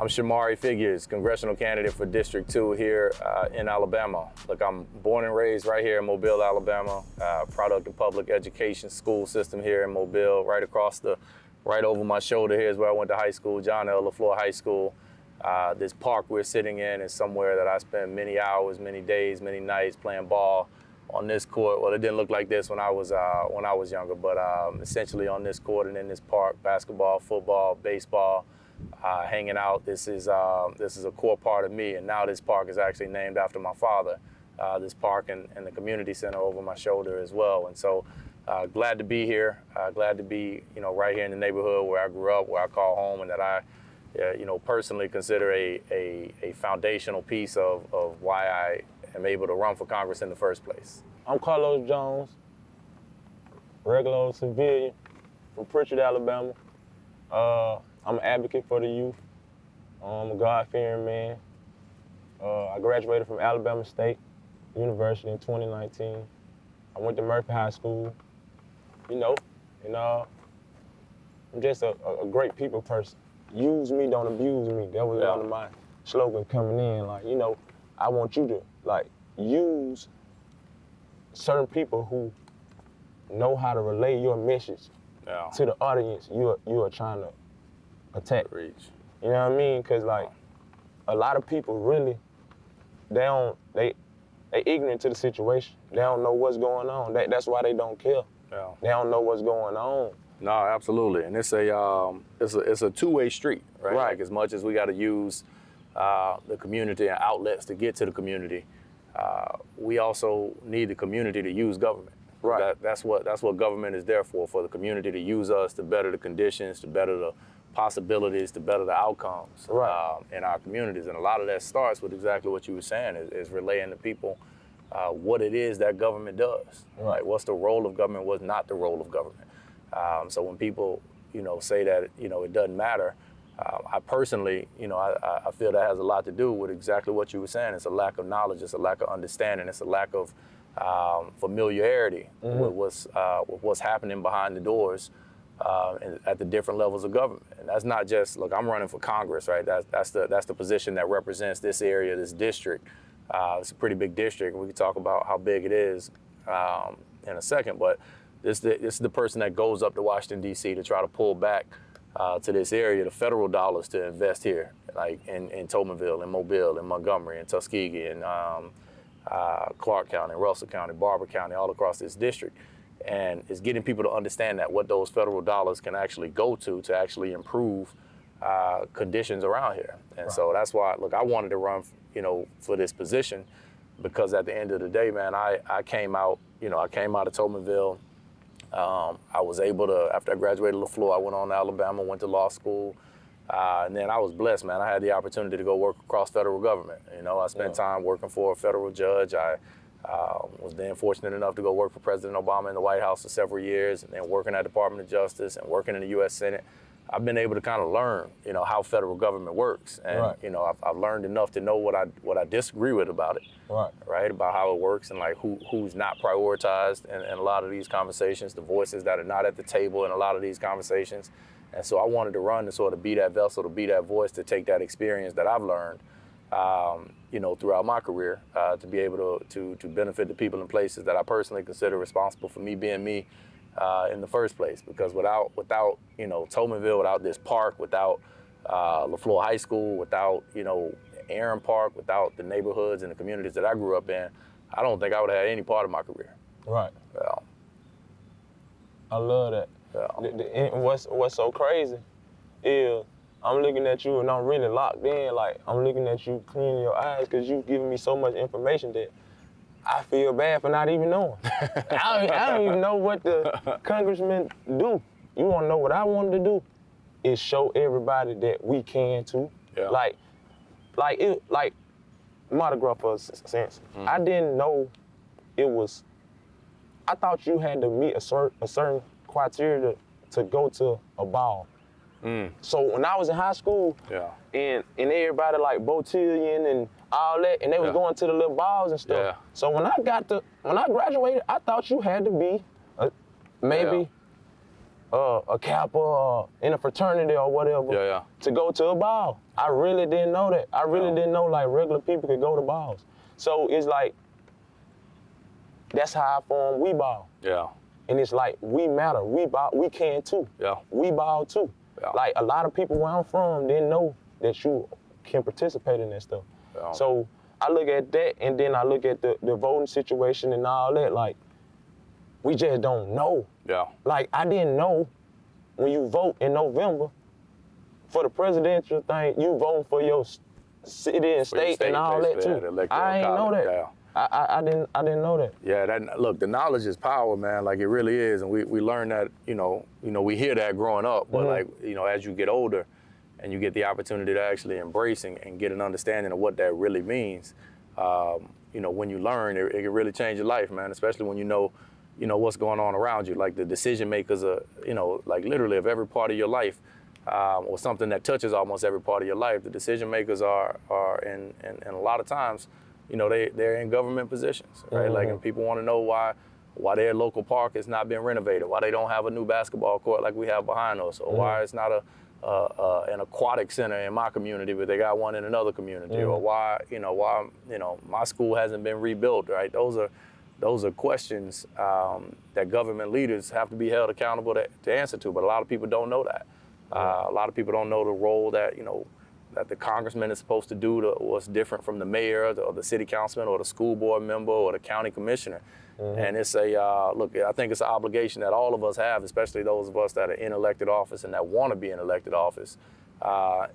I'm Shomari Figures, congressional candidate for District 2 here in Alabama. Look, I'm born and raised right here in Mobile, Alabama. Product of public education school system here in Mobile, right over my shoulder here is where I went to high school, John L. LaFleur High School. This park we're sitting in is somewhere that I spent many hours, many days, many nights playing ball on this court. Well, it didn't look like this when I was younger, but essentially on this court and in this park, basketball, football, baseball, hanging out. This is a core part of me, and now this park is actually named after my father. This park and the community center over my shoulder as well, and so glad to be here. Glad to be right here in the neighborhood where I grew up, where I call home, and that I personally consider a foundational piece of why I am able to run for Congress in the first place. I'm Carlos Jones, regular old civilian from Pritchard, Alabama. I'm an advocate for the youth. I'm a God-fearing man. I graduated from Alabama State University in 2019. I went to Murphy High School, and I'm just a great people person. Use me, don't abuse me. That was one of my slogans coming in. I want you to use certain people who know how to relay your message to the audience you are trying to attack. Reach. You know what I mean? Because a lot of people really, they ignorant to the situation. They don't know what's going on. That's why they don't care. Yeah. They don't know what's going on. No, absolutely, and it's a two-way street, right? Like, as much as we got to use the community and outlets to get to the community, we also need the community to use government. Right. That's what government is there for the community to use us to better the conditions, to better the possibilities, to better the outcomes in our communities. And a lot of that starts with exactly what you were saying, is relaying to people what it is that government does. Right. Like, what's the role of government, what's not the role of government. So when people, say that, it doesn't matter, I personally, I feel that has a lot to do with exactly what you were saying. It's a lack of knowledge, it's a lack of understanding, it's a lack of familiarity with what's happening behind the doors and at the different levels of government. And that's not just, look, I'm running for Congress, right? That's the position that represents this area, this district. It's a pretty big district. We can talk about how big it is in a second, but this is the person that goes up to Washington, D.C. to try to pull back to this area, the federal dollars to invest here, like in Toulminville, in Mobile, in Montgomery, in Tuskegee, in Clark County, Russell County, Barber County, all across this district. And it's getting people to understand that what those federal dollars can actually go to actually improve conditions around here. And so that's why, look, I wanted to run, for this position, because at the end of the day, man, I came out of Toulminville. I was able to, after I graduated LaFleur, I went on to Alabama, went to law school, and then I was blessed, man. I had the opportunity to go work across federal government. I spent time working for a federal judge. I was then fortunate enough to go work for President Obama in the White House for several years, and then working at Department of Justice and working in the U.S. Senate. I've been able to kind of learn, how federal government works, and I've learned enough to know what I disagree with about it, right? About how it works and who's not prioritized in a lot of these conversations, the voices that are not at the table in a lot of these conversations, and so I wanted to run to sort of be that vessel, to be that voice, to take that experience that I've learned, throughout my career, to be able to benefit the people and places that I personally consider responsible for me being me. In the first place, because without Toulminville, without this park, without LaFleur High School, without Aaron Park, without the neighborhoods and the communities that I grew up in, I don't think I would have had any part of my career. Right. Yeah. I love that. Yeah. And what's so crazy is I'm looking at you and I'm really locked in. Like, I'm looking at you cleaning your eyes because you've given me so much information that I feel bad for not even knowing. I don't even know what the congressmen do. You want to know what I wanted to do? Is show everybody that we can too. Yeah. Like Mardi Gras, for instance. I didn't know it was. I thought you had to meet a certain criteria to go to a ball. So when I was in high school, and everybody like Botillion and all that, and they was going to the little balls and stuff. Yeah. So when I graduated, I thought you had to be maybe a Kappa or in a fraternity or whatever to go to a ball. I really didn't know that. I really didn't know like regular people could go to balls. So it's like, that's how I formed We Ball. Yeah. And it's like, we matter, we ball, we can too. Yeah. We ball too. Yeah. Like a lot of people where I'm from didn't know that you can participate in that stuff. Yeah. So I look at that and then I look at the voting situation and all that, like, we just don't know. Yeah. Like, I didn't know when you vote in November for the presidential thing, you voting for your city and state and all that too. I ain't know that. Yeah. I didn't know that. Yeah, look, the knowledge is power, man. Like, it really is, and we learn that. We hear that growing up, but like, as you get older, and you get the opportunity to actually embrace and get an understanding of what that really means. When you learn, it can really change your life, man. Especially when you know what's going on around you. Like the decision makers are, like literally of every part of your life, or something that touches almost every part of your life. The decision makers are and a lot of times, they're in government positions, right? Like, and people want to know why their local park has not been renovated, why they don't have a new basketball court like we have behind us, or why it's not an aquatic center in my community, but they got one in another community, or why my school hasn't been rebuilt, right? Those are questions that government leaders have to be held accountable to answer to, but a lot of people don't know that. A lot of people don't know the role that that the congressman is supposed to do what's different from the mayor or the city councilman or the school board member or the county commissioner. And it's look, I think it's an obligation that all of us have, especially those of us that are in elected office and that want to be in elected office,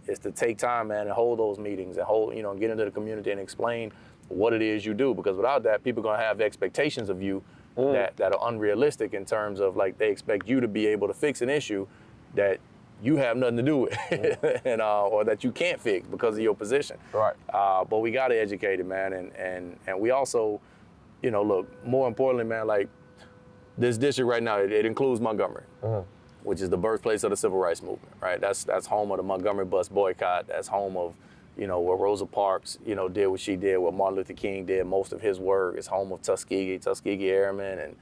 is to take time, man, and hold those meetings and get into the community and explain what it is you do. Because without that, people are going to have expectations of you that are unrealistic in terms of, like, they expect you to be able to fix an issue that you have nothing to do with, and or that you can't fix because of your position. Right. But we got to educate it, man, and we also, look, more importantly, man, like, this district right now, it includes Montgomery, which is the birthplace of the civil rights movement, right? That's home of the Montgomery bus boycott. That's home of, where Rosa Parks, did what she did, what Martin Luther King did, most of his work. It's home of Tuskegee Airmen, and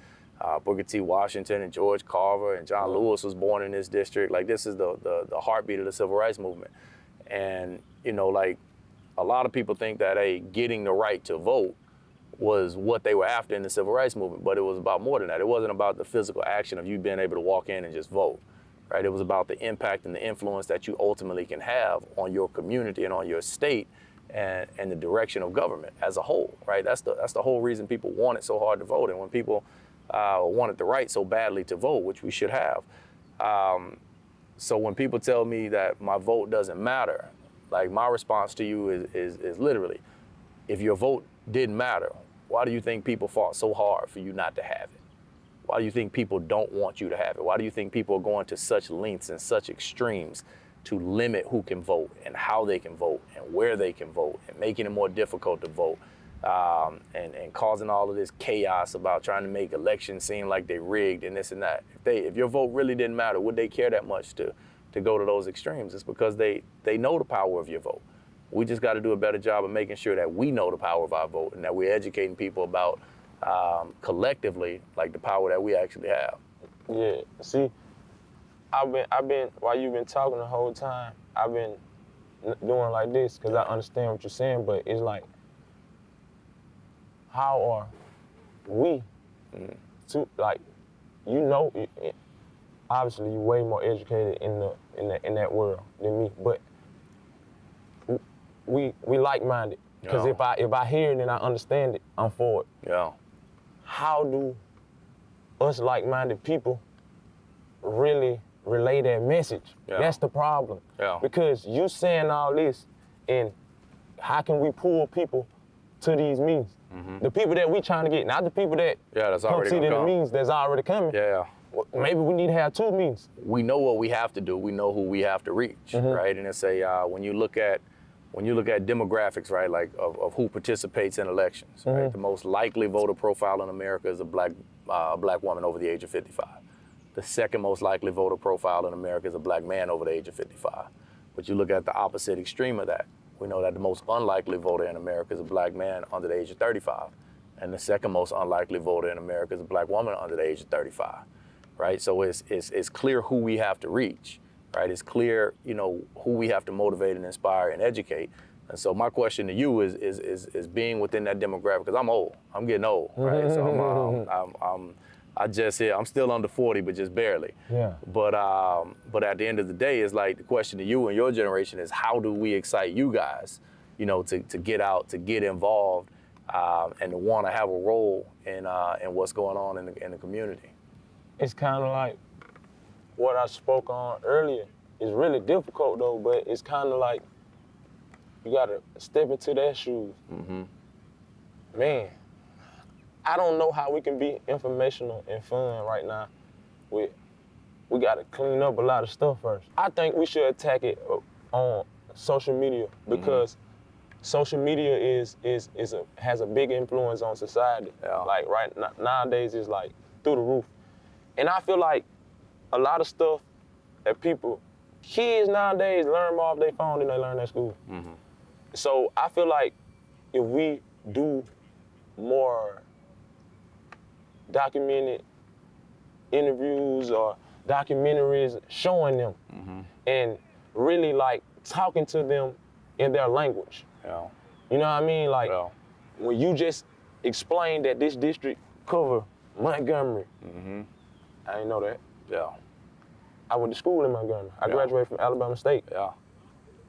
Booker T. Washington and George Carver and John Lewis was born in this district. Like, this is the heartbeat of the civil rights movement. And, like, a lot of people think that, getting the right to vote was what they were after in the civil rights movement, but it was about more than that. It wasn't about the physical action of you being able to walk in and just vote, right? It was about the impact and the influence that you ultimately can have on your community and on your state and the direction of government as a whole, right? That's the whole reason people wanted so hard to vote. And when people wanted the right so badly to vote, which we should have. So when people tell me that my vote doesn't matter, like, my response to you is literally, if your vote didn't matter, why do you think people fought so hard for you not to have it? Why do you think people don't want you to have it? Why do you think people are going to such lengths and such extremes to limit who can vote and how they can vote and where they can vote and making it more difficult to vote? And causing all of this chaos about trying to make elections seem like they're rigged and this and that. If your vote really didn't matter, would they care that much to go to those extremes? It's because they know the power of your vote. We just got to do a better job of making sure that we know the power of our vote and that we're educating people about collectively, like, the power that we actually have. Yeah. See, I've been while you've been talking the whole time, I've been doing like this because I understand what you're saying, but it's like, how are we to, like, obviously you're way more educated in that world than me, but we like-minded. Because if I hear it and I understand it, I'm for it. Yeah. How do us like-minded people really relay that message? Yeah. That's the problem. Yeah. Because you saying all this, and how can we pull people to these meetings? The people that we trying to get, not the people that that's come already see the come. meetings that's already coming. Yeah. Maybe we need to have 2 meetings. We know what we have to do. We know who we have to reach, right? And it's when you look at demographics, right, like of who participates in elections, right? The most likely voter profile in America is a black woman over the age of 55. The second most likely voter profile in America is a black man over the age of 55. But you look at the opposite extreme of that. We know that the most unlikely voter in America is a black man under the age of 35. And the second most unlikely voter in America is a black woman under the age of 35. right? So it's clear who we have to reach, right? It's clear, you know, who we have to motivate and inspire and educate. And so my question to you is being within that demographic, because I'm old. I'm getting old, right? So I'm still under 40, but just barely. Yeah. But at the end of the day, it's like the question to you and your generation is, how do we excite you guys, you know, to get out, to get involved, and to want to have a role in what's going on in the community? It's kind of like what I spoke on earlier. It's really difficult though, but it's kind of like you gotta step into their shoes. Mm-hmm. Man, I don't know how we can be informational and fun right now. We gotta clean up a lot of stuff first. I think we should attack it on social media, because social media has a big influence on society. Yeah. Like nowadays it's like through the roof. And I feel like a lot of stuff that kids nowadays learn more off their phone than they learn at school. Mm-hmm. So I feel like if we do more documented interviews or documentaries showing them and really like talking to them in their language. Yeah. You know what I mean? Like Yeah. when you just explain that this district cover Montgomery. I didn't know that. Yeah. I went to school in Montgomery. I graduated from Alabama State. Yeah.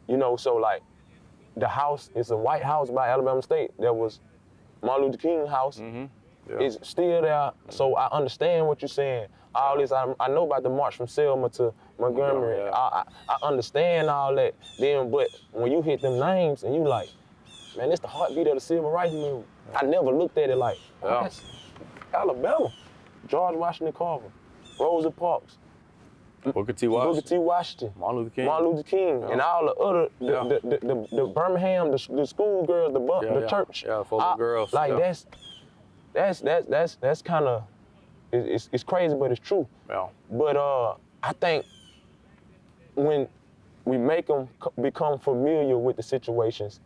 You know, so like the house is a white house by Alabama State. That was Martin Luther King's house. Yeah. It's still there. So I understand what you're saying. All this, I know about the march from Selma to Montgomery. Yeah. I understand all that. Then, but when you hit them names and you like, man, it's the heartbeat of the civil rights movement. I never looked at it like, oh, that's Alabama. George Washington Carver, Rosa Parks, Booker T. Washington. Booker T. Washington, Martin Luther King. Martin Luther King, and all the other, the Birmingham, the school girls, the church. Yeah, for the girls. Like that's kind of, it's crazy, but it's true. Yeah. But I think when we make them become familiar with the situations,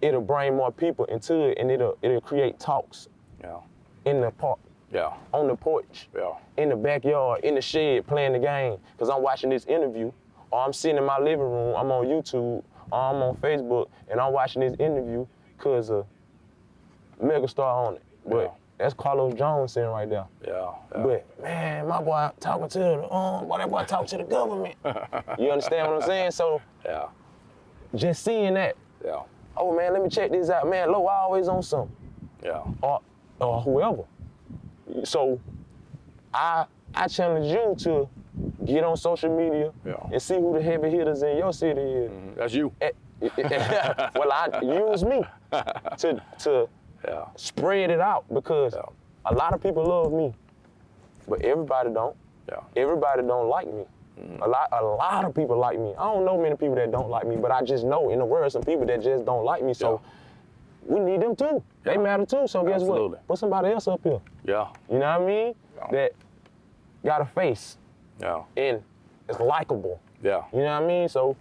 it'll bring more people into it, and it'll create talks. Yeah. In the park. Yeah. On the porch. Yeah. In the backyard, in the shed, playing the game. Because I'm watching this interview, or I'm sitting in my living room, I'm on YouTube, or I'm on Facebook, and I'm watching this interview because a megastar on it. But that's Carlos Jones sitting right there. Yeah. But man, my boy talking to that boy talking to the government. You understand what I'm saying? So just seeing that. Yeah. Oh man, let me check this out. Man, Lo always on something. Yeah. Or whoever. So I challenge you to get on social media and see who the heavy hitters in your city is. That's you. Well, use me to spread it out, because a lot of people love me, but everybody don't. Yeah. Everybody don't like me. A lot of people like me. I don't know many people that don't like me, but I just know in the world some people that just don't like me. So we need them too. They matter too. So guess what? Put somebody else up here. Yeah. You know what I mean? That got a face. Yeah. And it's likable. Yeah. You know what I mean? So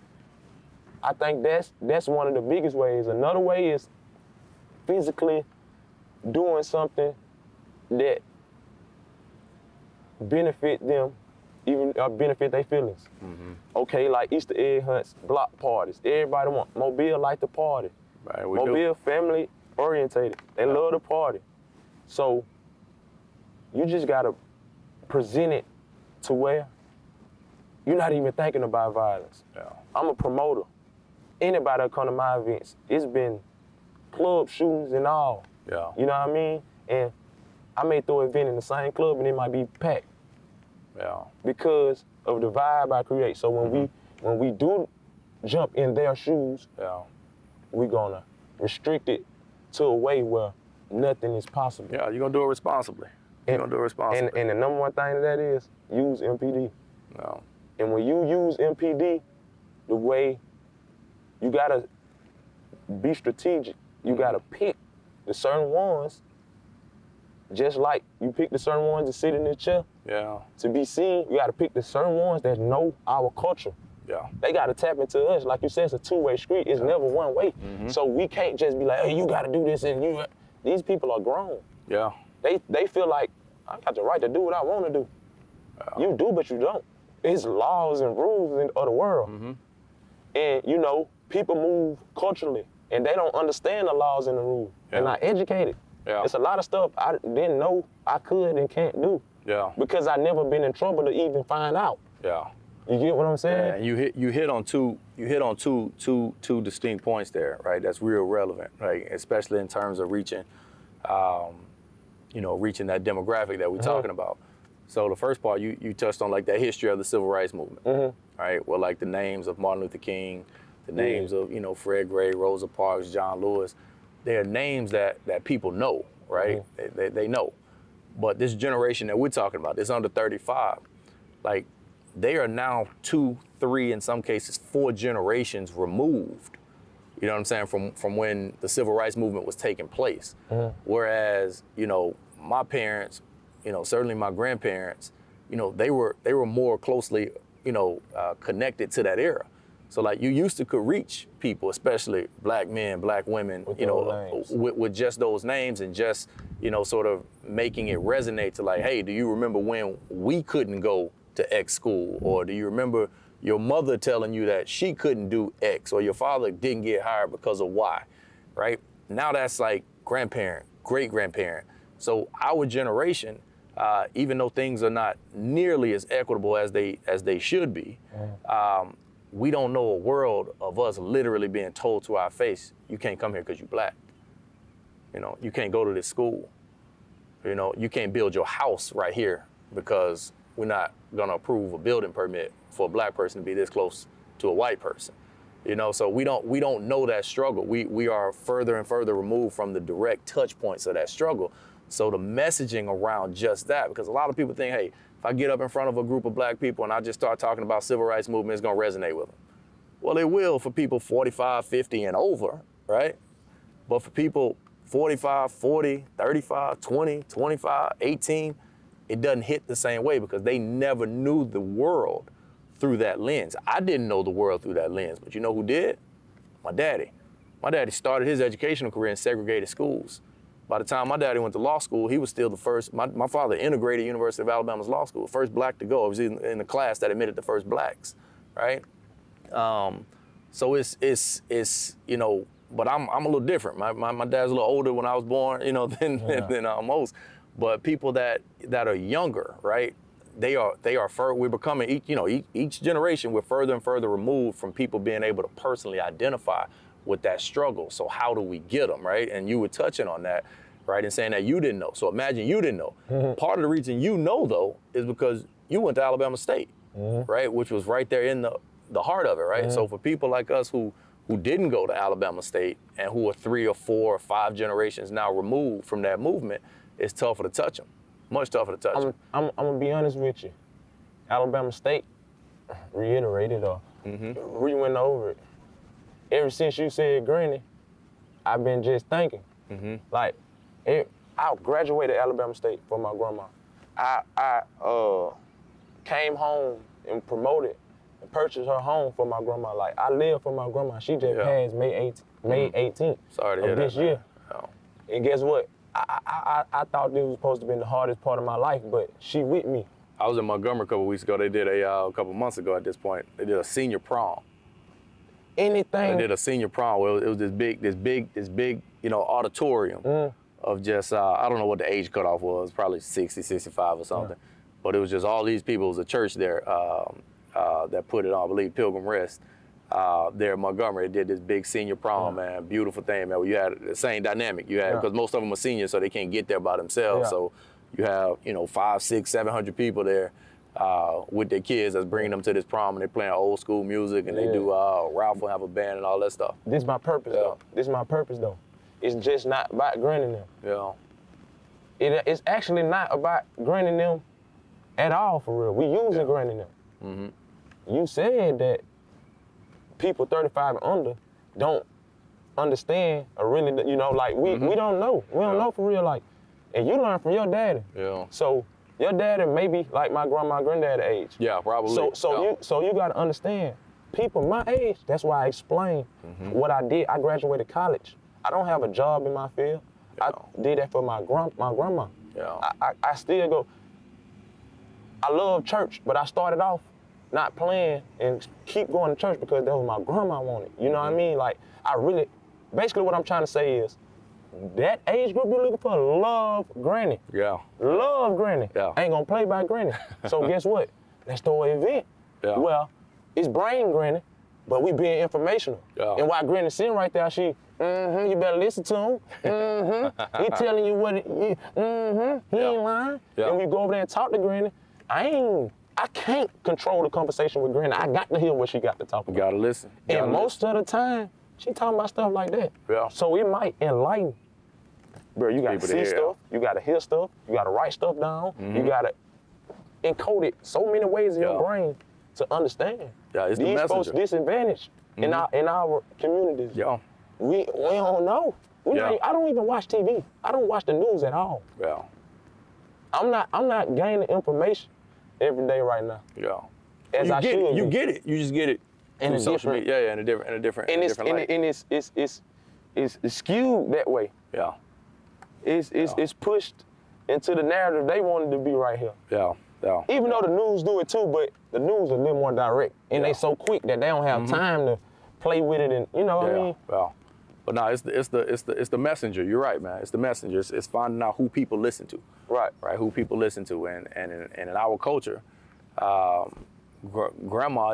I think that's one of the biggest ways. Another way is physically doing something that benefit them, even benefit their feelings. Okay, like Easter egg hunts, block parties. Everybody want. Mobile like to party. Right, Mobile family orientated. They love to party. So you just gotta present it to where you're not even thinking about violence. Yeah. I'm a promoter. Anybody that come to my events, it's been club shootings and all. Yeah. You know what I mean? And I may throw an event in the same club and it might be packed. Yeah. Because of the vibe I create. So when we do jump in their shoes, we're gonna restrict it to a way where nothing is possible. Yeah, you're gonna do it responsibly. You're gonna do it responsibly. And the number one thing that is, use MPD. Yeah. And when you use MPD, the way you gotta be strategic, you gotta pick the certain ones, just like you pick the certain ones to sit in the chair. Yeah. To be seen, you gotta pick the certain ones that know our culture. Yeah. They gotta tap into us. Like you said, it's a two-way street. It's never one way. So we can't just be like, hey, you gotta do this and you. These people are grown. Yeah. They feel like I got the right to do what I want to do. You do, but you don't. It's laws and rules of the world. And, you know, people move culturally, and they don't understand the laws and the rules. They're not educated. It's a lot of stuff I didn't know I could and can't do. Because I never been in trouble to even find out. You get what I'm saying? Yeah, and you hit on two distinct points there, right? That's real relevant, right? Especially in terms of reaching, reaching that demographic that we're talking about. So the first part, you touched on like that history of the civil rights movement, right? Well, like the names of Martin Luther King, the names of, Fred Gray, Rosa Parks, John Lewis. They're names that people know, right? They know. But this generation that we're talking about, this under 35, like they are now 2, 3, in some cases 4 generations removed. You know what I'm saying? From when the civil rights movement was taking place. Whereas, my parents, certainly my grandparents, they were more closely, connected to that era. So like you used to could reach people, especially black men, black women, with just those names and just, sort of making it resonate to like, hey, do you remember when we couldn't go to X school? Or do you remember your mother telling you that she couldn't do X, or your father didn't get hired because of Y, right? Now that's like grandparent, great grandparent. So our generation, even though things are not nearly as equitable as they should be, we don't know a world of us literally being told to our face, you can't come here because you're black. You can't go to this school. You can't build your house right here because we're not gonna approve a building permit for a black person to be this close to a white person. So we don't know that struggle. We are further and further removed from the direct touch points of that struggle. So the messaging around just that, because a lot of people think, hey, if I get up in front of a group of black people and I just start talking about civil rights movement, it's gonna resonate with them. Well, it will for people 45, 50 and over, right? But for people 45, 40, 35, 20, 25, 18, it doesn't hit the same way because they never knew the world through that lens. I didn't know the world through that lens, but you know who did? My daddy. My daddy started his educational career in segregated schools. By the time my daddy went to law school, he was still the first. My father integrated University of Alabama's law school, first black to go. He was in the class that admitted the first blacks, right? So it's but I'm a little different. My dad's a little older when I was born, than most. But people that are younger, right? We're becoming each generation, we're further and further removed from people being able to personally identify with that struggle. So how do we get them, right? And you were touching on that, right? And saying that you didn't know. So imagine you didn't know. Part of the reason though, is because you went to Alabama State, right? Which was right there in the heart of it, right? So for people like us who didn't go to Alabama State and who are 3 or 4 or 5 generations now removed from that movement, it's tougher to touch them. Much tougher to touch them. I'm gonna be honest with you. Alabama State reiterated or re-went over it. Ever since you said granny, I've been just thinking. Like, I graduated Alabama State for my grandma. I came home and promoted and purchased her home for my grandma. Like, I lived for my grandma. She just passed May 18th Sorry to hear of this that, year. Oh. And guess what? I thought this was supposed to be the hardest part of my life, but she with me. I was in Montgomery a couple weeks ago. They did a couple months ago at this point. They did a senior prom. Anything. They did a senior prom. Well, it was this big, auditorium of just, I don't know what the age cutoff was, probably 60, 65 or something. But it was just all these people. It was a church there that put it on, I believe, Pilgrim Rest. There in Montgomery, they did this big senior prom, man. Beautiful thing, man. You had the same dynamic. You had, because most of them are seniors, so they can't get there by themselves. So you have, 500, 600, 700 people there with their kids that's bringing them to this prom, and they're playing old school music, and they do Ralph will have a band and all that stuff. This is my purpose, though. It's just not about granting them. It's actually not about granting them at all, for real. We using granting them. You said that people 35 and under don't understand or really, we don't know. We don't know for real, like, and you learn from your daddy. So your daddy maybe like my grandma, granddad age. Probably. So you gotta understand, people my age, that's why I explained what I did. I graduated college. I don't have a job in my field. I did that for my grandma. Yeah. I still go. I love church, but I started off not playing and keep going to church because that was my grandma wanted. You know what I mean? Like, basically what I'm trying to say is, that age group you're looking for, love granny. Yeah. Love granny. Yeah. Ain't gonna play by granny. So guess what? Let's throw an event. Yeah. Well, it's brain granny, but we being informational. Yeah. And while granny's sitting right there, she, you better listen to him. He telling you what, he ain't lying. Yeah. And we go over there and talk to granny. I can't control the conversation with granny. I got to hear what she got to talk about. Gotta listen. And most of the time, she talking about stuff like that. Yeah. So it might enlighten. Bro, you gotta People to see hear. stuff, you gotta hear stuff, you gotta write stuff down, you gotta encode it so many ways in your brain to understand. Yeah, it's the These messenger. folks disadvantaged in our communities. Yeah. We don't know. Yeah. I don't even watch TV. I don't watch the news at all. Yeah. I'm not gaining information every day right now. Yeah. As I should You be. get it. You just get it In through a social different- media. Yeah, in a different light. And it's skewed that way. Yeah. It's pushed into the narrative they wanted to be right here. Yeah. Yeah. Even though the news do it too, but the news is a little more direct. And Yeah. they so quick that they don't have time to play with it and you know what I mean? Yeah. But no, it's the messenger. You're right, man. It's the messenger. It's finding out who people listen to. Right. Right. Who people listen to, and in our culture, grandma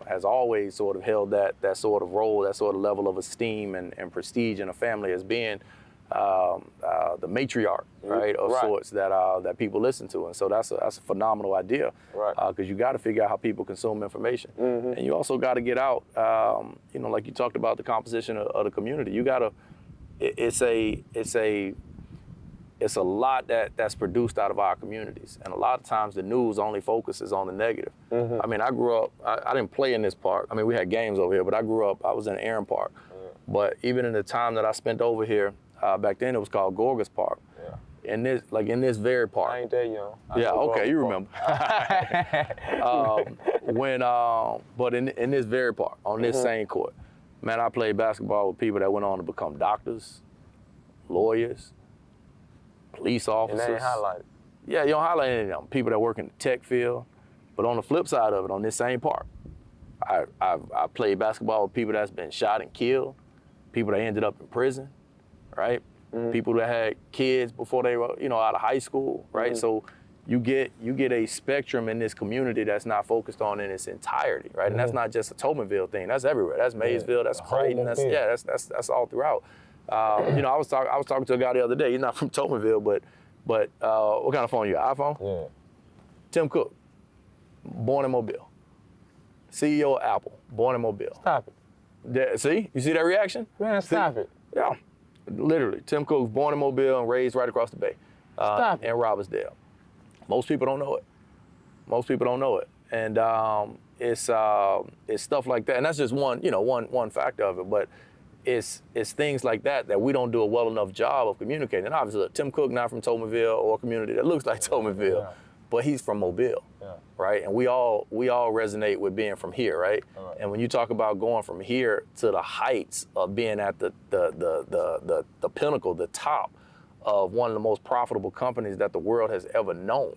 has always sort of held that sort of role, that sort of level of esteem and prestige in a family as being the matriarch, right, of sorts that people listen to, and so that's a phenomenal idea, Right. Because you got to figure out how people consume information, and you also got to get out, like you talked about the composition of the community. You got to, it's a lot that's produced out of our communities, and a lot of times the news only focuses on the negative. I mean, I grew up, I didn't play in this park. I mean, we had games over here, but I was in Aaron Park. But even in the time that I spent over here, back then it was called Gorgas Park. Yeah. In this very park. I ain't that young. Yeah, okay, you remember. But in this very park, on this same court, man, I played basketball with people that went on to become doctors, lawyers, police officers. And they ain't highlighted. Yeah, you don't highlight any of them. People that work in the tech field. But on the flip side of it, on this same park, I played basketball with people that's been shot and killed, people that ended up in prison, right? People that had kids before they were, out of high school, right? So you get a spectrum in this community that's not focused on in its entirety, right? And that's not just a Tobinville thing. That's everywhere. That's Maysville. That's Crichton. That's all throughout. I was talking to a guy the other day. He's not from Tobinville, but what kind of phone you got? iPhone? Yeah. Tim Cook, born in Mobile. CEO of Apple, born in Mobile. Stop it. See? You see that reaction? Man, stop it. Yeah. Literally. Tim Cook was born in Mobile and raised right across the bay. Stop it. In Robertsdale. Most people don't know it. And it's stuff like that. And that's just one factor of it. But it's things like that we don't do a well enough job of communicating. And obviously, Tim Cook not from Tobinville or a community that looks like Tobinville, but he's from Mobile, right? And we all resonate with being from here, right? And when you talk about going from here to the heights of being at the pinnacle, the top of one of the most profitable companies that the world has ever known,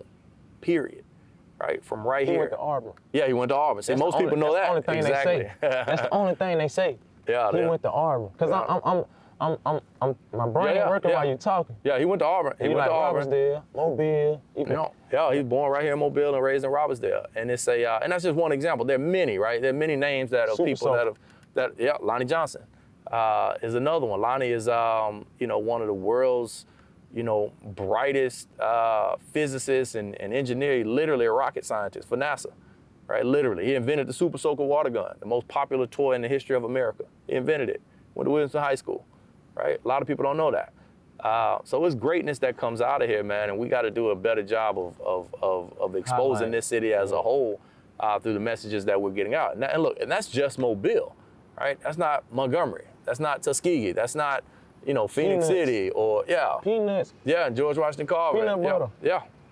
period. Right, from right here. He went to Auburn. Yeah, he went to Auburn. See, most people know that. That's the only thing they say. That's the only thing they say. Yeah, he went to Auburn. Cause I'm my brain working while you talking. Yeah, he went to Auburn. He went to Auburn. Robertsdale, Mobile. He was born right here in Mobile and raised in Robertsdale. And it's and that's just one example. There are many, right? There are many names that of people Lonnie Johnson is another one. Lonnie is one of the world's brightest physicists and engineer, literally a rocket scientist for NASA, right? Literally. He invented the Super Soaker water gun, the most popular toy in the history of America. He invented it. Went to Williamson High School, right? A lot of people don't know that. So it's greatness that comes out of here, man, and we got to do a better job of exposing this city as a whole through the messages that we're getting out. And look, and that's just Mobile, right? That's not Montgomery. That's not Tuskegee. That's not Phoenix Peanuts. City or Peanuts. Yeah, George Washington Carver. Peanut butter.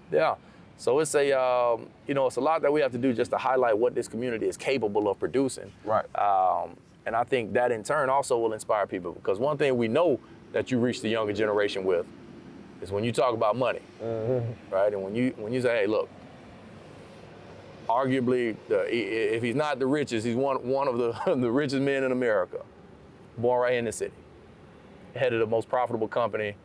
Yeah. So it's it's a lot that we have to do just to highlight what this community is capable of producing. Right. And I think that in turn also will inspire people, because one thing we know that you reach the younger generation with is when you talk about money, right? And when you say, hey, look, arguably, if he's not the richest, he's one of the richest men in America, born right here in the city, head of the most profitable company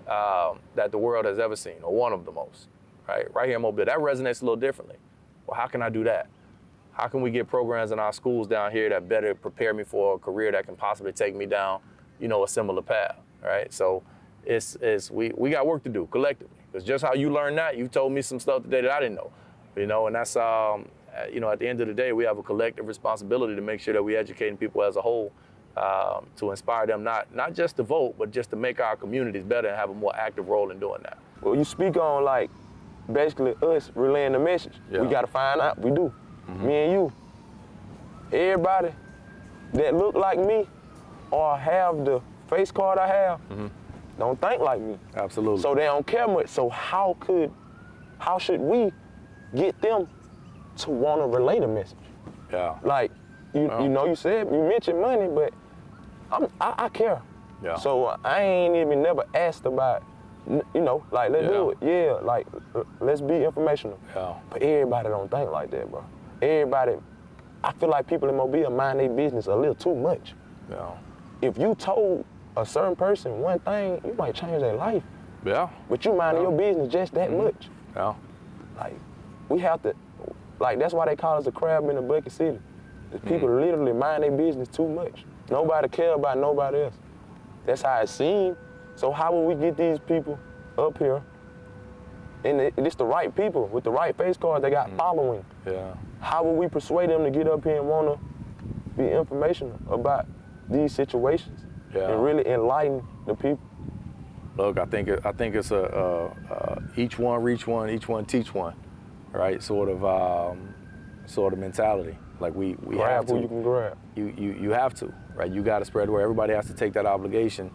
that the world has ever seen, or one of the most, right here in Mobile. That resonates a little differently. Well, how can I do that? How can we get programs in our schools down here that better prepare me for a career that can possibly take me down, a similar path, right? So we got work to do collectively. Because just how you learned that, you told me some stuff today that I didn't know, and that's, at the end of the day, we have a collective responsibility to make sure that we're educating people as a whole to inspire them, not just to vote, but just to make our communities better and have a more active role in doing that. Well, you speak on, like, basically us relaying the message. Yeah. We got to find out. We do. Me and you. Everybody that look like me or have the face card I have don't think like me. Absolutely. So they don't care much. So how should we get them to want to relay the message? Yeah. Like, you mentioned money, but I care. Yeah. So I ain't even never asked about, like, let's do it. Yeah, like, let's be informational. Yeah. But everybody don't think like that, bro. Everybody, I feel like people in Mobile mind their business a little too much. Yeah. If you told a certain person one thing, you might change their life. Yeah. But you mind your business just that much. Yeah. Like, we have to, like, that's why they call us a crab in the bucket city. The people literally mind their business too much. Nobody care about nobody else. That's how it seems. So how will we get these people up here? And it's the right people with the right face cards, they got following. Yeah. How will we persuade them to get up here and want to be informational about these situations and really enlighten the people? Look, I think it's a each one reach one, each one teach one, right? Sort of mentality. Like we have Grab to. who you can grab. You have to, right? You got to spread where everybody has to take that obligation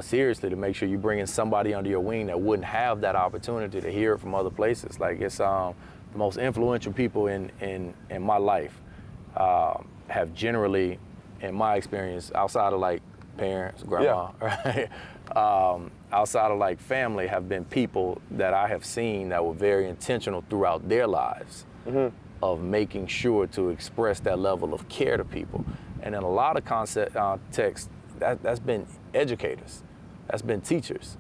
seriously to make sure you bring in somebody under your wing that wouldn't have that opportunity to hear it from other places. Like it's the most influential people in my life have generally, in my experience, outside of like parents, grandma, right? Outside of like family, have been people that I have seen that were very intentional throughout their lives of making sure to express that level of care to people. And in a lot of context, that's been educators, that's been teachers,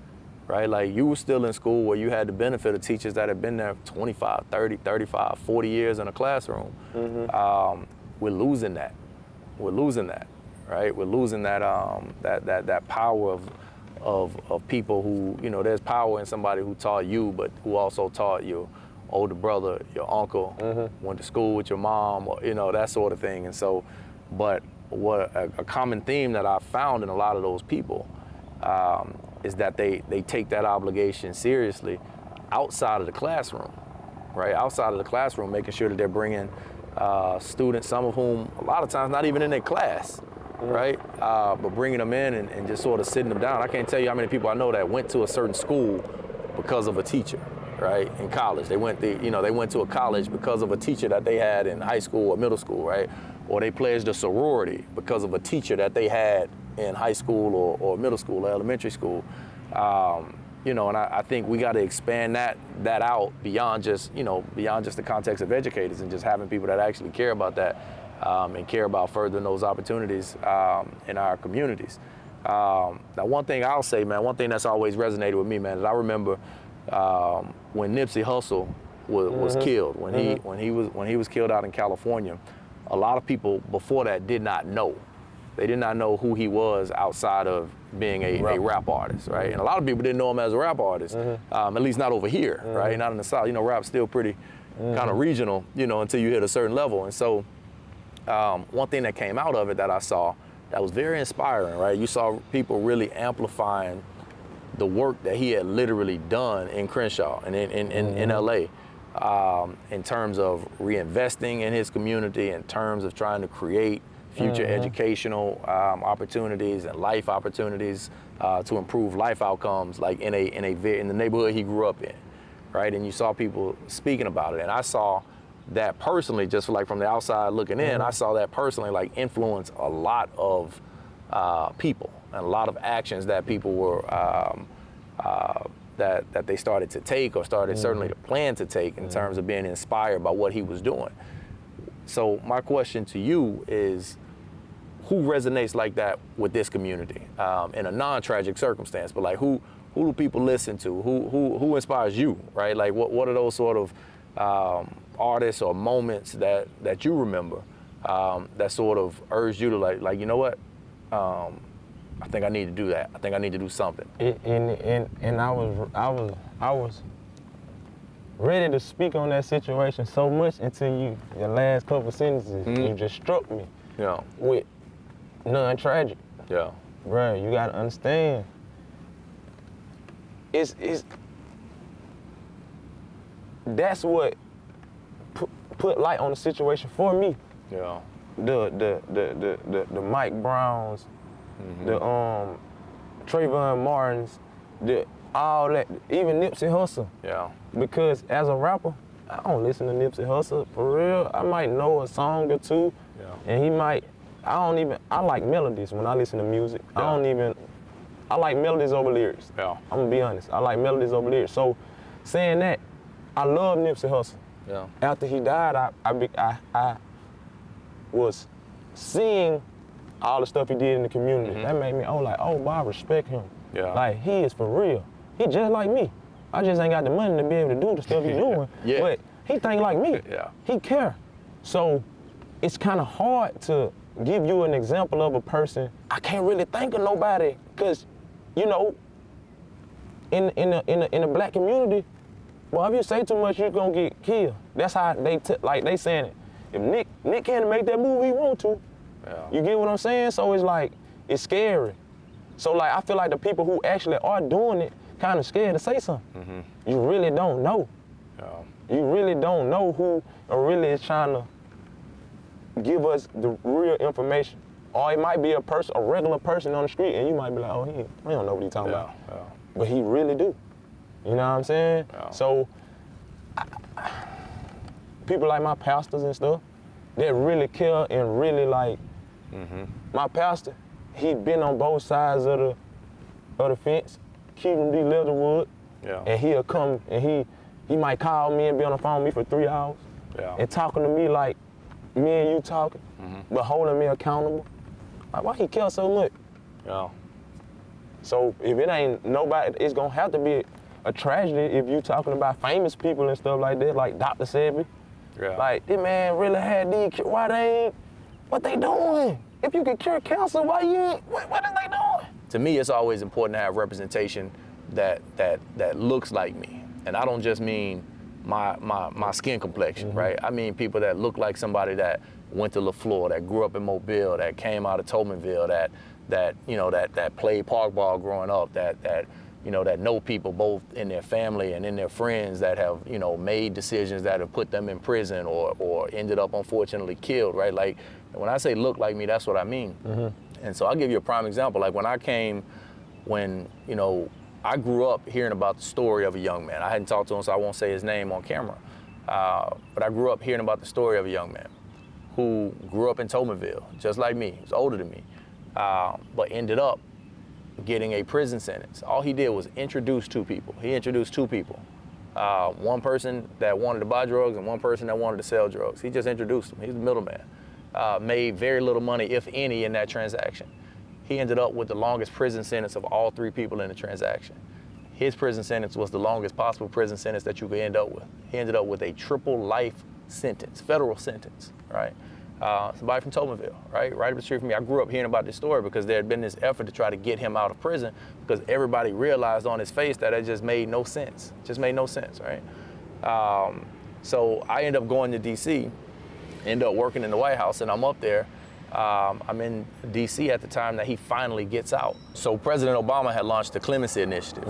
right? Like you were still in school where you had the benefit of teachers that have been there 25, 30, 35, 40 years in a classroom. We're losing that. We're losing that, right? We're losing that that power of people who, there's power in somebody who taught you, but who also taught your older brother, your uncle, went to school with your mom, or, that sort of thing. And so, but what a common theme that I found in a lot of those people is that they take that obligation seriously outside of the classroom, right? Outside of the classroom, making sure that they're bringing students, some of whom a lot of times not even in their class, right? But bringing them in and just sort of sitting them down. I can't tell you how many people I know that went to a certain school because of a teacher, right? In college, they went to a college because of a teacher that they had in high school or middle school, right? Or they pledged a sorority because of a teacher that they had in high school or middle school or elementary school. And I think we got to expand that out beyond just the context of educators and just having people that actually care about that and care about furthering those opportunities in our communities. Now, one thing I'll say, man, one thing that's always resonated with me, man, is I remember when Nipsey Hussle was killed, when he was killed out in California. A lot of people before that did not know. They did not know who he was outside of being a rap artist, right? And a lot of people didn't know him as a rap artist, at least not over here, right? Not in the South. Rap's still pretty kind of regional, until you hit a certain level. And so one thing that came out of it that I saw that was very inspiring, right? You saw people really amplifying the work that he had literally done in Crenshaw and in LA. In terms of reinvesting in his community, in terms of trying to create future educational opportunities and life opportunities to improve life outcomes, like in the neighborhood he grew up in, right? And you saw people speaking about it, and I saw that personally, just like from the outside looking in, I saw that personally like influence a lot of people and a lot of actions that people were that they started to take or started certainly to plan to take in terms of being inspired by what he was doing. So my question to you is, who resonates like that with this community in a non-tragic circumstance? But like, who do people listen to? Who inspires you, right? Like, what are those sort of artists or moments that you remember that sort of urged you to like, you know what? I think I need to do that. I think I need to do something. And I was ready to speak on that situation so much until your last couple sentences, you just struck me with non-tragic. Yeah. Bruh, you gotta understand. That's what put light on the situation for me. Yeah. The Mike Browns, the Trayvon Martins, all that, even Nipsey Hussle. Yeah. Because as a rapper, I don't listen to Nipsey Hussle for real. I might know a song or two, and I like melodies when I listen to music. Yeah. I like melodies over lyrics. Yeah. I'm gonna be honest. I like melodies over lyrics. So, saying that, I love Nipsey Hussle. Yeah. After he died, I was seeing all the stuff he did in the community. That made me, boy, I respect him. Yeah. Like, he is for real. He just like me. I just ain't got the money to be able to do the stuff he's doing. Yeah. But he think like me. Yeah. He care. So it's kind of hard to give you an example of a person. I can't really think of nobody, because, you know, in the black community, well, if you say too much, you're gonna get killed. That's how they saying it. If Nick can't make that move he want to, you get what I'm saying? So it's like, it's scary. So like, I feel like the people who actually are doing it kind of scared to say something. You really don't know. You really don't know who really is trying to give us the real information. Or it might be a regular person on the street, and you might be like, oh, he don't know what he's talking about. But he really do. You know what I'm saying? So, people like my pastors and stuff, that really care and really like, my pastor, he been on both sides of the fence, keeping D. Leatherwood, and he'll come and he might call me and be on the phone with me for 3 hours, and talking to me like me and you talking, but holding me accountable. Like, why he care so much? So if it ain't nobody, it's gonna have to be a tragedy if you talking about famous people and stuff like that, like Dr. Sebi. Like, this man really had these, what they doing? If you can cure cancer, what is they doing? To me, it's always important to have representation that looks like me. And I don't just mean my skin complexion, right? I mean people that look like somebody that went to LaFleur, that grew up in Mobile, that came out of Tobinville, that played park ball growing up, that know people both in their family and in their friends that have, made decisions that have put them in prison or ended up unfortunately killed, right? Like, when I say look like me, that's what I mean. And so I'll give you a prime example. Like, I grew up hearing about the story of a young man. I hadn't talked to him, so I won't say his name on camera. But I grew up hearing about the story of a young man who grew up in Tobinville, just like me. He was older than me, but ended up getting a prison sentence. All he did was introduce two people. He introduced two people. One person that wanted to buy drugs and one person that wanted to sell drugs. He just introduced them. He's the middleman. Made very little money, if any, in that transaction. He ended up with the longest prison sentence of all three people in the transaction. His prison sentence was the longest possible prison sentence that you could end up with. He ended up with a triple life sentence, federal sentence, right? Somebody from Tobinville, right up the street from me. I grew up hearing about this story because there had been this effort to try to get him out of prison because everybody realized on his face that it just made no sense. Right? So I ended up going to D.C., ended up working in the White House, and I'm up there. I'm in D.C. at the time that he finally gets out. So President Obama had launched the Clemency Initiative,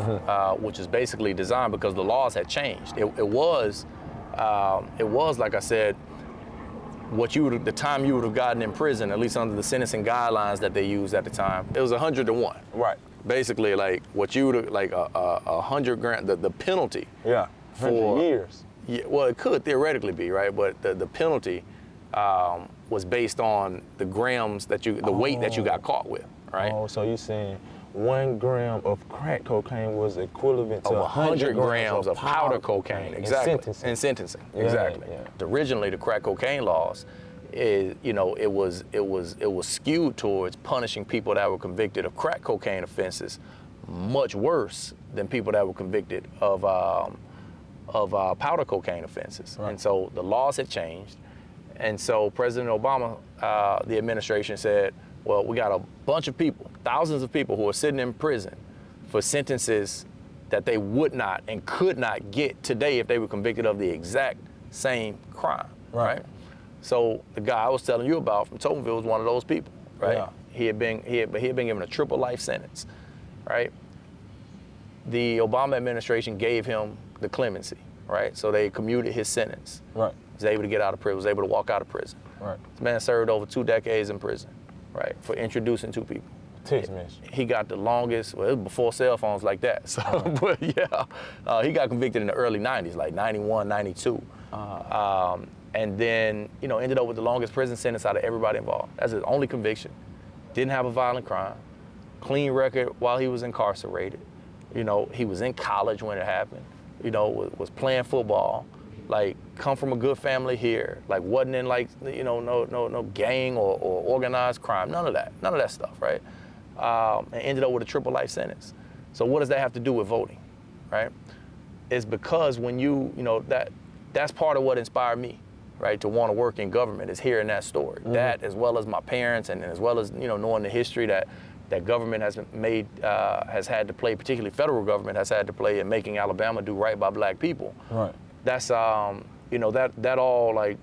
which is basically designed because the laws had changed. It was, like I said, the time you would have gotten in prison, at least under the sentencing guidelines that they used at the time, it was 100 to 1. Right. Basically, like what you would have, like $100,000, the penalty. Yeah. For years. Yeah, well, it could theoretically be, right? But the penalty was based on the grams the weight that you got caught with, right? Oh, so you're saying 1 gram of crack cocaine was equivalent to 100 grams of powder cocaine. Exactly. In sentencing. Yeah, exactly. Yeah. Originally, the crack cocaine laws, it was skewed towards punishing people that were convicted of crack cocaine offenses much worse than people that were convicted of powder cocaine offenses. Right. And so the laws had changed. And so President Obama, the administration said, well, we got a bunch of people, thousands of people who are sitting in prison for sentences that they would not and could not get today if they were convicted of the exact same crime, right? So the guy I was telling you about from Tobinville was one of those people, right? Yeah. He had been given a triple life sentence, right? The Obama administration gave him the clemency, right? So they commuted his sentence. Right. He was able to get out of prison, was able to walk out of prison. Right. This man served over 2 decades in prison, right, for introducing 2 people. Text message. He got the longest, well, it was before cell phones like that. So, but yeah, he got convicted in the early 90s, like 91, 92. And then, ended up with the longest prison sentence out of everybody involved. That's his only conviction. Didn't have a violent crime. Clean record while he was incarcerated. He was in college when it happened. Was playing football. Like, come from a good family here. Like, wasn't in no gang or organized crime. None of that stuff, right? And ended up with a triple life sentence. So what does that have to do with voting, right? It's because when that's part of what inspired me, right, to want to work in government, is hearing that story. Mm-hmm. That, as well as my parents, and as well as knowing the history that government has had to play, particularly federal government has had to play in making Alabama do right by black people. Right. That's that all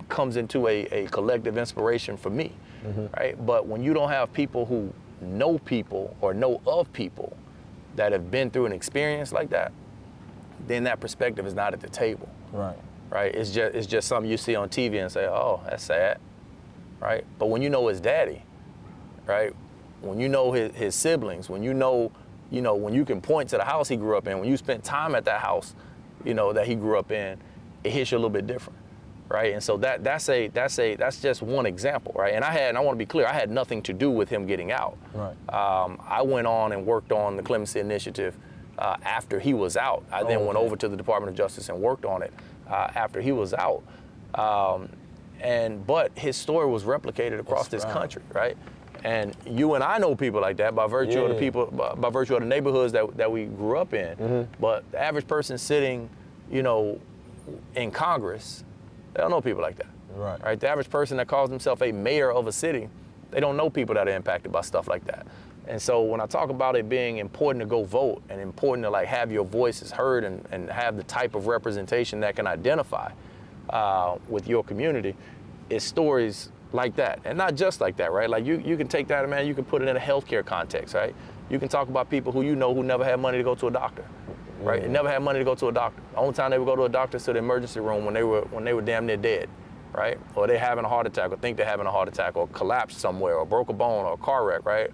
comes into a collective inspiration for me, mm-hmm. right? But when you don't have people who know people or know of people that have been through an experience like that, then that perspective is not at the table. Right. Right. It's just something you see on TV and say, oh, that's sad, right? But when you know his daddy, right? When you know his siblings, when when you can point to the house he grew up in, when you spent time at that house, that he grew up in, it hits you a little bit different, right? And so that's just one example, right? And I want to be clear, I had nothing to do with him getting out. Right. I went on and worked on the Clemency Initiative after he was out. I then went over to the Department of Justice and worked on it after he was out. But his story was replicated across this country, right? And you and I know people like that by virtue of the people, by virtue of the neighborhoods that we grew up in. Mm-hmm. But the average person sitting, in Congress, they don't know people like that. Right? The average person that calls himself a mayor of a city, they don't know people that are impacted by stuff like that. And so when I talk about it being important to go vote and important to have your voices heard and have the type of representation that can identify with your community, it's stories like that, and not just like that, right? Like you can take that and, man, you can put it in a healthcare context, right? You can talk about people who who never had money to go to a doctor, right? They never had money to go to a doctor. The only time they would go to a doctor is to the emergency room when they were damn near dead, right? Or they're having a heart attack, or think they're having a heart attack, or collapsed somewhere, or broke a bone, or a car wreck, right?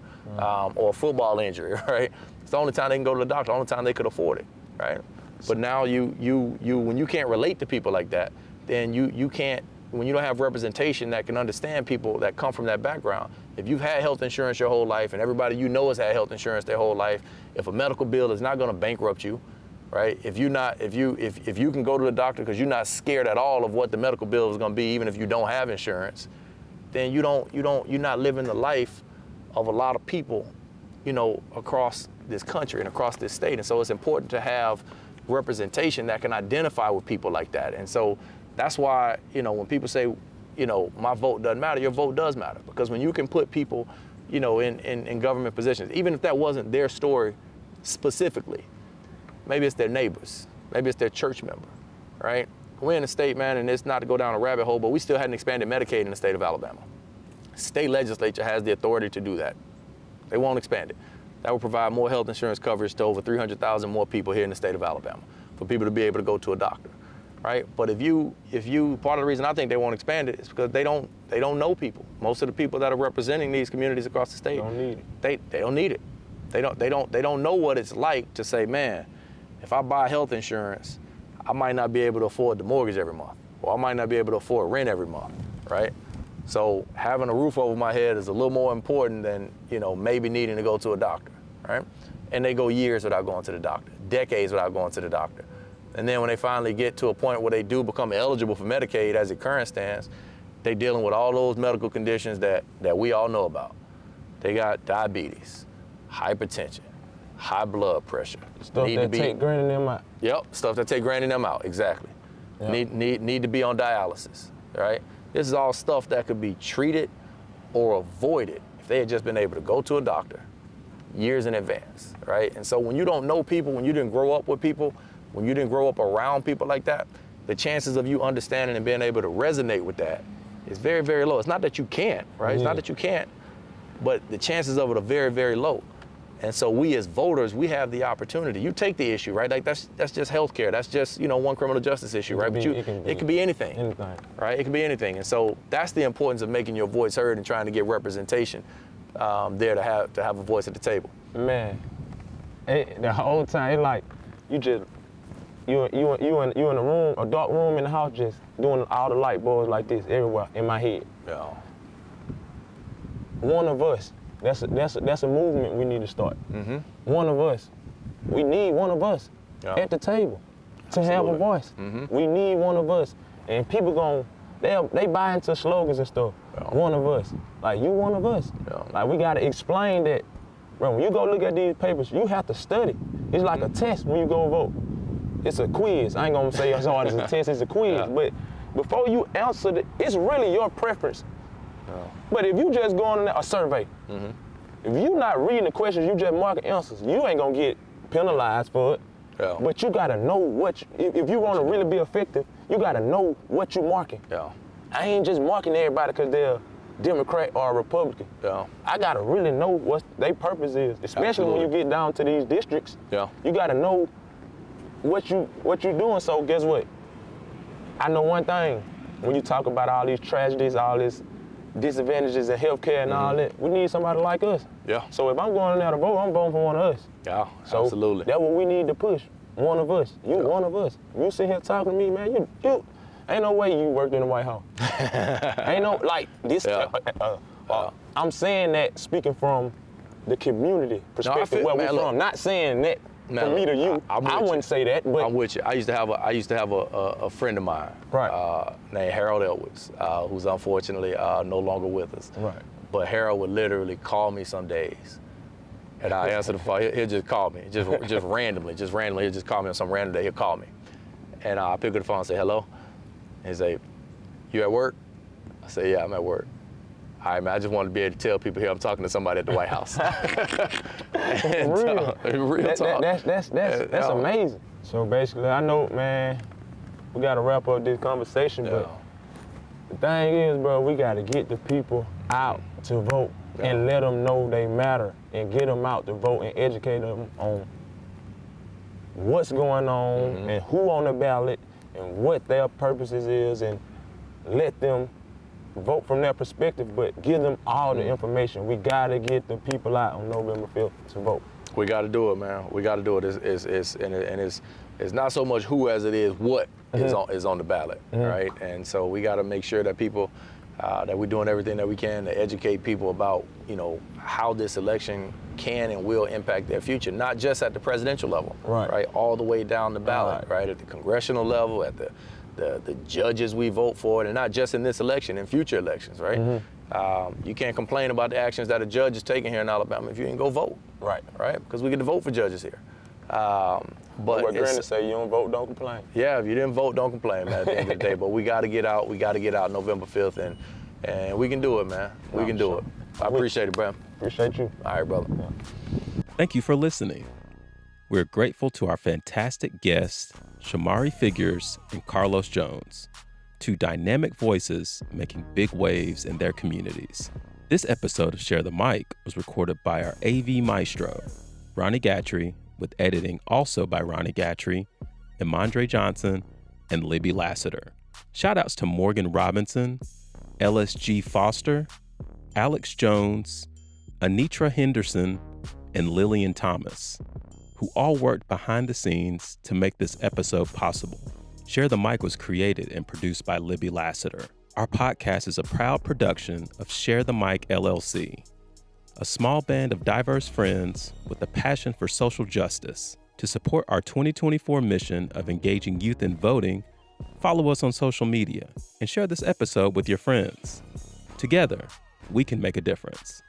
Or a football injury, right? It's the only time they can go to the doctor, the only time they could afford it, right? But now when you can't relate to people like that, then you can't. When you don't have representation that can understand people that come from that background, if you've had health insurance your whole life and everybody has had health insurance their whole life, if a medical bill is not going to bankrupt you, right? If you can go to the doctor because you're not scared at all of what the medical bill is going to be, even if you don't have insurance, then you're not living the life of a lot of people, across this country and across this state. And so it's important to have representation that can identify with people like that. And so that's why, when people say, my vote doesn't matter, your vote does matter. Because when you can put people, in government positions, even if that wasn't their story specifically, maybe it's their neighbors, maybe it's their church member, right? We're in the state, man, and it's not to go down a rabbit hole, but we still hadn't expanded Medicaid in the state of Alabama. State legislature has the authority to do that. They won't expand it. That will provide more health insurance coverage to over 300,000 more people here in the state of Alabama, for people to be able to go to a doctor. Right, but if you part of the reason I think they won't expand it is because they don't know people. Most of the people that are representing these communities across the state don't need it. They don't need it. They don't know what it's like to say, man, if I buy health insurance, I might not be able to afford the mortgage every month, or I might not be able to afford rent every month, right? So having a roof over my head is a little more important than, maybe needing to go to a doctor, right? And they go years without going to the doctor, decades without going to the doctor. And then when they finally get to a point where they do become eligible for Medicaid as it current stands, they dealing with all those medical conditions that we all know about. They got diabetes, hypertension, high blood pressure. Stuff that take granny them out. Yep, stuff that take granny them out, exactly. Yep. Need to be on dialysis, right? This is all stuff that could be treated or avoided if they had just been able to go to a doctor years in advance, right? And so when you don't know people, when you didn't grow up with people, when you didn't grow up around people like that, the chances of you understanding and being able to resonate with that is very, very low. It's not that you can't, right? It's not that you can't, but the chances of it are very, very low. And so we as voters, we have the opportunity. You take the issue, right? Like that's just healthcare. That's just, one criminal justice issue, right? But it could be anything, right? It could be anything. And so that's the importance of making your voice heard and trying to get representation there to have a voice at the table. Man, the whole time, it like you in a room, a dark room in the house, just doing all the light bulbs like this everywhere in my head. Yeah. One of us. That's a movement we need to start. Mm-hmm. One of us. We need one of us at the table to have a voice. Mm-hmm. We need one of us. And people they buy into slogans and stuff. Yeah. One of us. Like, you one of us. Yeah. Like, we gotta explain that. Bro, when you go look at these papers, you have to study. It's like a test when you go vote. It's a quiz. I ain't gonna say as hard as a test, it's a quiz. Yeah. But before you answer it's really your preference. But if you just go on a survey, if you not reading the questions, you just marking answers, you ain't gonna get penalized for it. Yeah. But you gotta know if you wanna really be effective, you gotta know what you marking. Yeah. I ain't just marking everybody because they're Democrat or Republican. Yeah. I gotta really know what their purpose is, especially when you get down to these districts. Yeah. You gotta know what you doing. So guess what? I know one thing. When you talk about all these tragedies, all this disadvantages in healthcare and all that, we need somebody like us. Yeah. So if I'm going there to vote, I'm voting for one of us. Yeah, so absolutely. That's what we need to push. One of us. You one of us. You sit here talking to me, man, you ain't no way you worked in the White House. Ain't no, like, this, I'm saying that speaking from the community perspective, where we're from. Not saying that from me to you. I wouldn't say that, but I'm with you. I used to have a friend of mine, right, named Harold Edwards, who's unfortunately no longer with us. Right. But Harold would literally call me some days, and I answer the phone. He'll just call me, just randomly. He'll just call me on some random day. He'll call me, and I pick up the phone and say hello. And he'd say, "You at work?" I say, "Yeah, I'm at work." "All right, man, I just wanted to be able to tell people here I'm talking to somebody at the White House." Real talk. That's amazing. So basically, I know, man, we got to wrap up this conversation, but the thing is, bro, we got to get the people out to vote and let them know they matter and get them out to vote and educate them on what's going on and who on the ballot and what their purposes is, and let them vote from their perspective, but give them all the information. We gotta get the people out on November 5th to vote. We gotta do it, man. We gotta do it. It's not so much who as it is what is on the ballot, right? And so we gotta make sure that people, that we're doing everything that we can to educate people about, how this election can and will impact their future, not just at the presidential level, right? All the way down the ballot, right? At the congressional level, at the judges we vote for, and not just in this election, in future elections, right? You can't complain about the actions that a judge is taking here in Alabama if you didn't go vote, right? Because we get to vote for judges here. But what grannies say, you don't vote, don't complain. Yeah, if you didn't vote, don't complain, man, at the end of the day. But we got to get out. We got to get out November 5th, and we can do it, man. We can do it. I appreciate it, bro. Appreciate you. All right, brother. Thank you for listening. We're grateful to our fantastic guests, Shomari Figures and Carlos Jones, two dynamic voices making big waves in their communities. This episode of Share the Mic was recorded by our AV maestro, Ronnie Gatry, with editing also by Ronnie Gatry, Emandre Johnson, and Libby Lassiter. Shoutouts to Morgan Robinson, LSG Foster, Alex Jones, Anitra Henderson, and Lillian Thomas, who all worked behind the scenes to make this episode possible. Share the Mic was created and produced by Libby Lassiter. Our podcast is a proud production of Share the Mic LLC, a small band of diverse friends with a passion for social justice. To support our 2024 mission of engaging youth in voting, follow us on social media and share this episode with your friends. Together, we can make a difference.